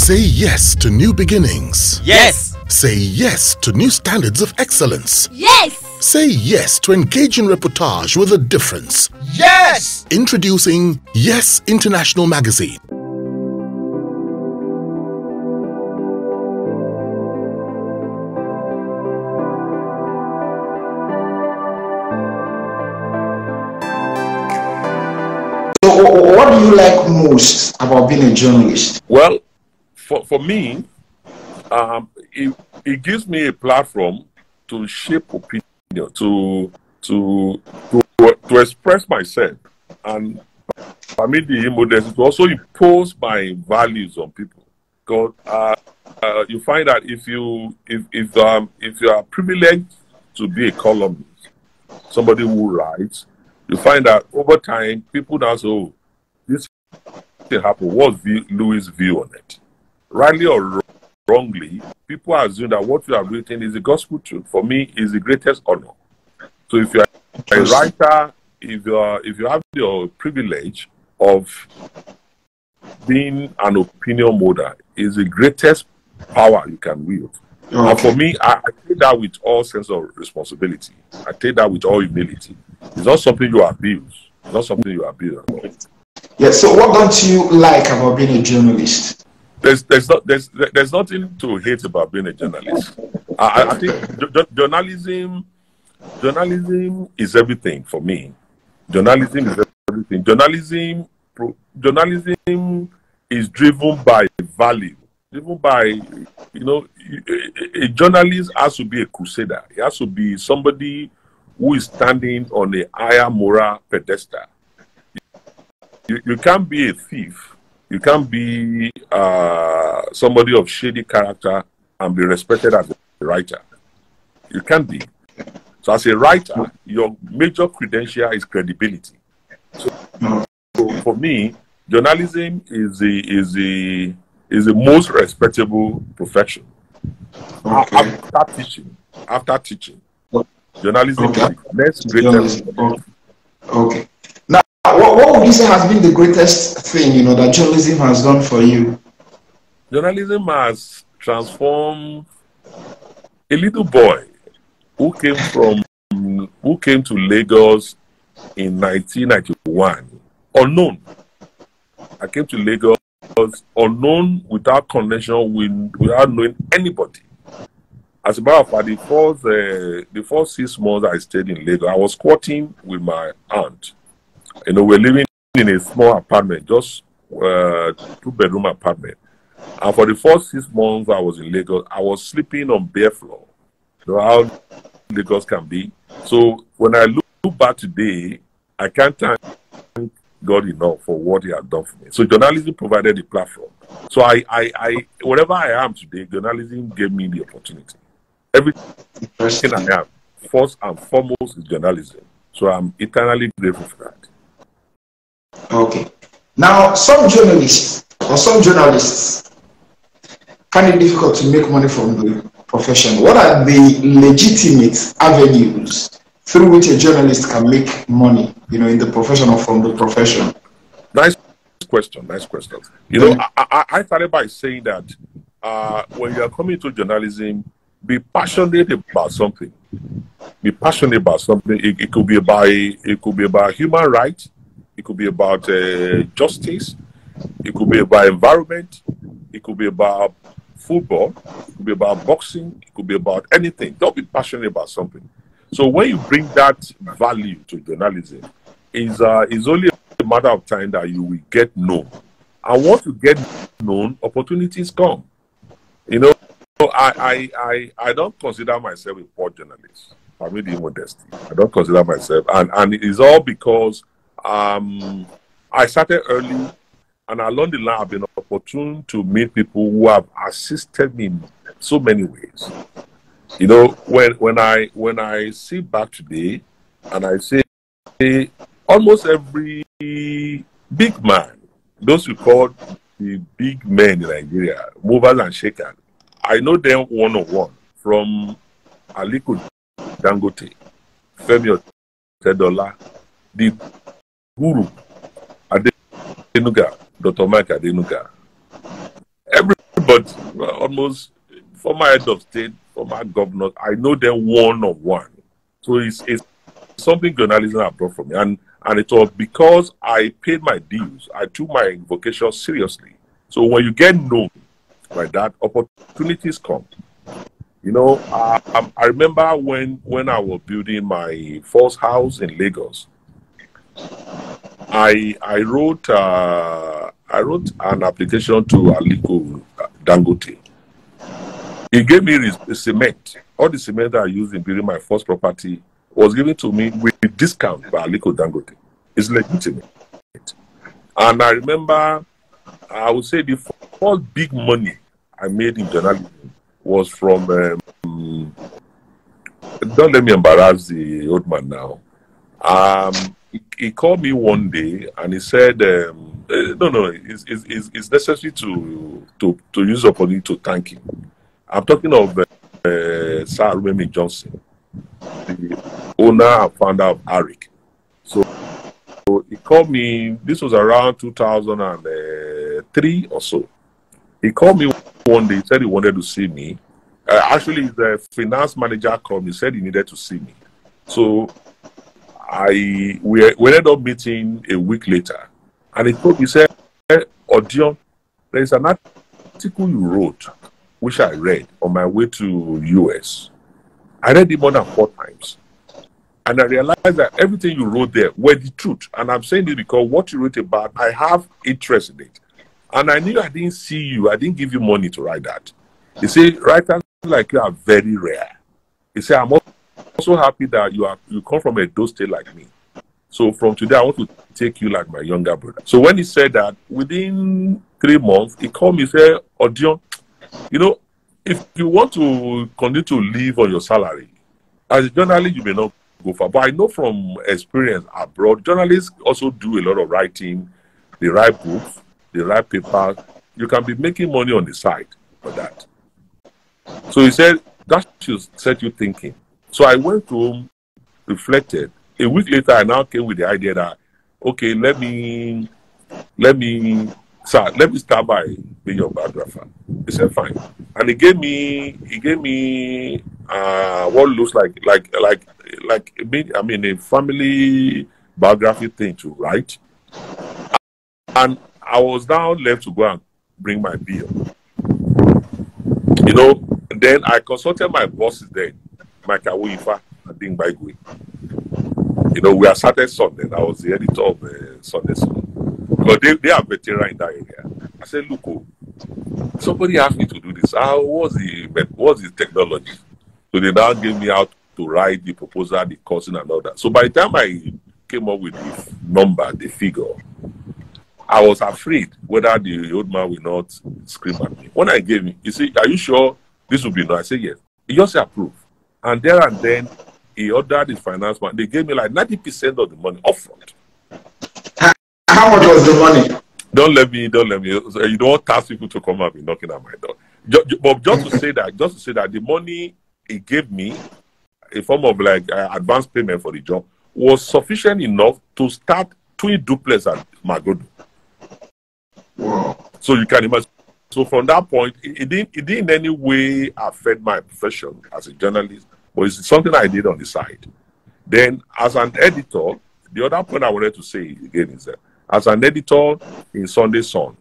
Say yes to new beginnings. Yes. Say yes to new standards of excellence. Yes. Say yes to engaging reportage with a difference. Yes. Introducing Yes International Magazine. So what do you like most about being a journalist? Well, for me, it gives me a platform to shape opinion, to express myself, and for me, the modest to also impose my values on people. Because you find that if you are privileged to be a columnist, somebody who writes, you find that over time people now say, "Oh, this thing happened. What's Louis' view on it?" Rightly or wrongly, people assume that what you have written is the gospel truth. For me, is the greatest honor. So if you are a writer, if you have the privilege of being an opinion molder, is the greatest power you can wield. Okay. And for me, I take that with all sense of responsibility. I take that with all humility. It's not something you abuse. It's not something you abuse at all. Yeah. So what don't you like about being a journalist? There's nothing to hate about being a journalist. I think journalism is everything for me. Journalism is everything. Journalism is driven by value, driven by, a journalist has to be a crusader. He has to be somebody who is standing on a higher moral pedestal. You can't be a thief. You can't be somebody of shady character and be respected as a writer. You can't be. So as a writer, your major credential is credibility. So for me, journalism is the most respectable profession. Okay. After teaching, journalism is the next greatest. Okay. Now, what would you say has been the greatest thing that journalism has done for you? Journalism has transformed a little boy who came to Lagos in 1991, unknown. I came to Lagos unknown, without connection, without knowing anybody. As a matter of fact, the first 6 months I stayed in Lagos, I was squatting with my aunt. We're living in a small apartment, just 2-bedroom apartment. And for the first 6 months I was in Lagos, I was sleeping on bare floor. How Lagos can be. So when I look back today, I can't thank God enough for what He has done for me. So journalism provided the platform. So I whatever I am today, journalism gave me the opportunity. Everything I am, first and foremost, is journalism. So I'm eternally grateful for that. Okay. Now, some journalists find it difficult to make money from the profession. What are the legitimate avenues through which a journalist can make money, in the profession or from the profession? Nice question. I started by saying that when you are coming to journalism, be passionate about something. Be passionate about something. It could be about human rights. It could be about justice. It could be about environment. It could be about football. It could be about boxing. It could be about anything. Don't be passionate about something. So when you bring that value to journalism, it's only a matter of time that you will get known. And once you get known, opportunities come. I don't consider myself a poor journalist. I'm really modesty. I don't consider myself, and it is all because I started early, and along the line I've been opportune to meet people who have assisted me in so many ways. When I sit back today and I say almost every big man, those who call the big men in Nigeria, movers and shakers, I know them one-on-one, from Aliko Dangote, Femi Otedola, the Guru, Adenuga, Dr. Mike Adenuga. but almost former head of state, former governors, I know them one on one. So it's something journalism have brought for me. And it was because I paid my dues. I took my vocation seriously. So when you get known like that, opportunities come. You know, I remember when I was building my first house in Lagos, I wrote an application to Aliko Dangote. He gave me cement. All the cement that I used in building my first property was given to me with a discount by Aliko Dangote. It's legitimate. And I remember, I would say the first big money I made in journalism was from, don't let me embarrass the old man now. He called me one day and he said, no, it's necessary to use the opportunity to thank him. I'm talking of Sir Remy Johnson, the owner and founder of ARIC. So he called me, this was around 2003 or so. He called me one day, he said he wanted to see me. Actually, the finance manager called me, said he needed to see me. So we ended up meeting a week later. And he told me, he said, Odion, there is an article you wrote, which I read on my way to US. I read it more than 4 times. And I realized that everything you wrote there were the truth. And I'm saying it because what you wrote about, I have interest in it. And I knew I didn't see you, I didn't give you money to write that. He said, writers like you are very rare. He said, I'm also happy that you come from a Edo state like me. So from today, I want to take you like my younger brother. So when he said that, within 3 months, he called me and said, Odion, you know, if you want to continue to live on your salary, as a journalist, you may not go far. But I know from experience abroad, journalists also do a lot of writing. They write books, they write papers. You can be making money on the side for that. So he said, that should set you thinking. So I went home, reflected. A week later, I now came with the idea that, okay, let me start by being your biographer. He said, fine. And he gave me what looks like a family biography thing to write. And I was now left to go and bring my bill. You know, then I consulted my bosses then, Mike Awifa and Ding Baigui. You know, we are started Sunday. I was the editor of Sunday Sun. Because they are veteran in that area. I said, look, somebody asked me to do this. What's the technology? So they now gave me how to write the proposal, the costing and all that. So by the time I came up with the number, the figure, I was afraid whether the old man will not scream at me. When I gave him, he said, are you sure this will be no? I said, yes. He just approved. And there and then, he ordered his finance man. They gave me like 90% of the money upfront. How much was the money? Don't let me. You don't ask people to come and be knocking at my door. But just to say that the money he gave me, a form of like advance payment for the job, was sufficient enough to start 2 duplex at Magodo. Wow. So you can imagine. So from that point, it didn't in any way affect my profession as a journalist, but it's something I did on the side. Then, as an editor, the other point I wanted to say again is that as an editor in Sunday Sun,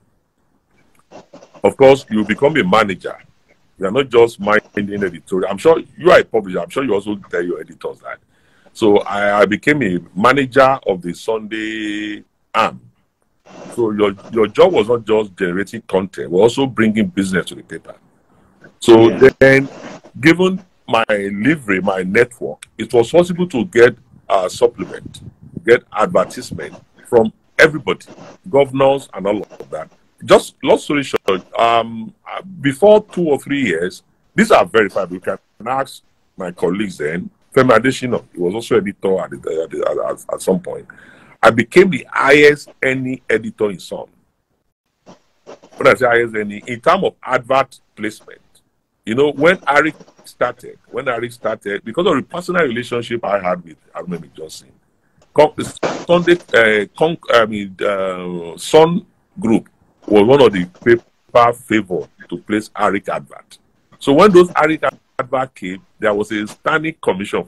of course, you become a manager. You are not just minding editorial. I'm sure you are a publisher. I'm sure you also tell your editors that. So I became a manager of the Sunday arm. So your job was not just generating content, we're also bringing business to the paper. So then, given my livery, my network, it was possible to get a supplement, get advertisement from everybody, governors and all of that. Just long story short, before 2 or 3 years, these are verified. You can ask my colleagues then. Femi Adesina, he was also editor at some point. I became the highest any editor in Sun. When I say highest any, in terms of advert placement, you know, when Eric started, because of the personal relationship I had with Remy Johnson, Sun Group was one of the favored to place ARIC advert. So when those ARIC advert came, there was a standing commission.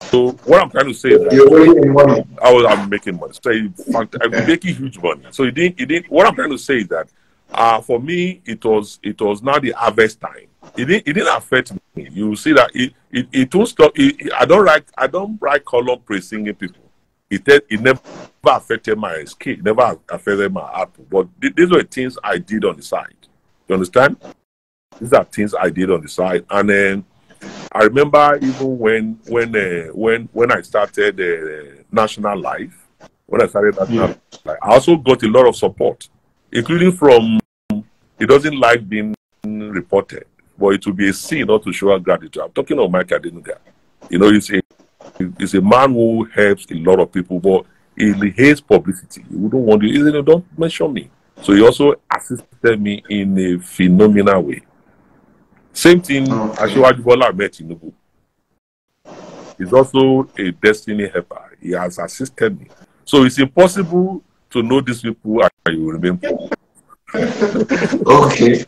So what I'm trying to say is that you're making money. I'm making money. So I'm making huge money. So it didn't. What I'm trying to say is that for me, it was now the harvest time. It didn't affect me. You see that it won't stop. I don't write column praising people. It never affected my skill. Never affected my output. But these were things I did on the side. You understand? These are things I did on the side, and then I remember even when I started National Life. When I started National Life, I also got a lot of support, including from. He doesn't like being reported, but it will be a sin not to show gratitude. I'm talking of Mike Adenuga. You know, he's a man who helps a lot of people, but he hates publicity. He wouldn't want you. He said, don't mention me. So he also assisted me in a phenomenal way. Same thing, Asiwaju Bola Ahmed Tinubu. He's also a destiny helper. He has assisted me. So it's impossible to know these people and you remain poor. Okay.